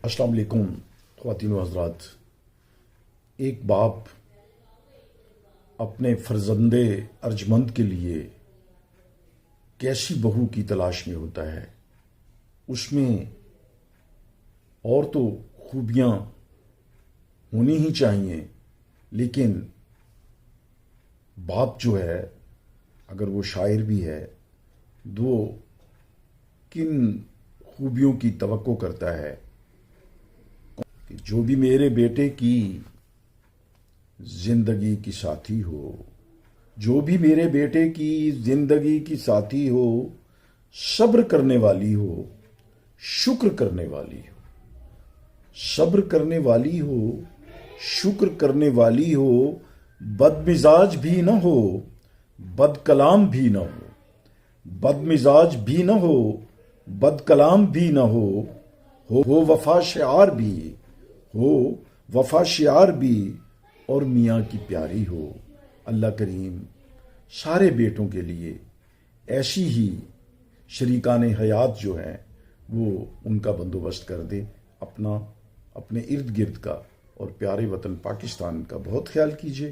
السلام علیکم خواتین و حضرات. ایک باپ اپنے فرزند ارجمند کے لیے کیسی بہو کی تلاش میں ہوتا ہے. اس میں اور تو خوبیاں ہونی ہی چاہیے، لیکن باپ جو ہے اگر وہ شاعر بھی ہے وہ کن خوبیوں کی توقع کرتا ہے کہ جو بھی میرے بیٹے کی زندگی کی ساتھی ہو، جو بھی میرے بیٹے کی زندگی کی ساتھی ہو، صبر کرنے والی ہو، شکر کرنے والی ہو، صبر کرنے والی ہو، شکر کرنے والی ہو، بد مزاج بھی نہ ہو، بد کلام بھی نہ ہو، بد مزاج بھی نہ ہو، بد کلام بھی نہ ہو وفا شعار بھی ہو، وفا شعار بھی، اور میاں کی پیاری ہو. اللہ کریم سارے بیٹوں کے لیے ایسی ہی شریکان حیات جو ہیں وہ ان کا بندوبست کر دے. اپنے ارد گرد کا اور پیارے وطن پاکستان کا بہت خیال کیجیے.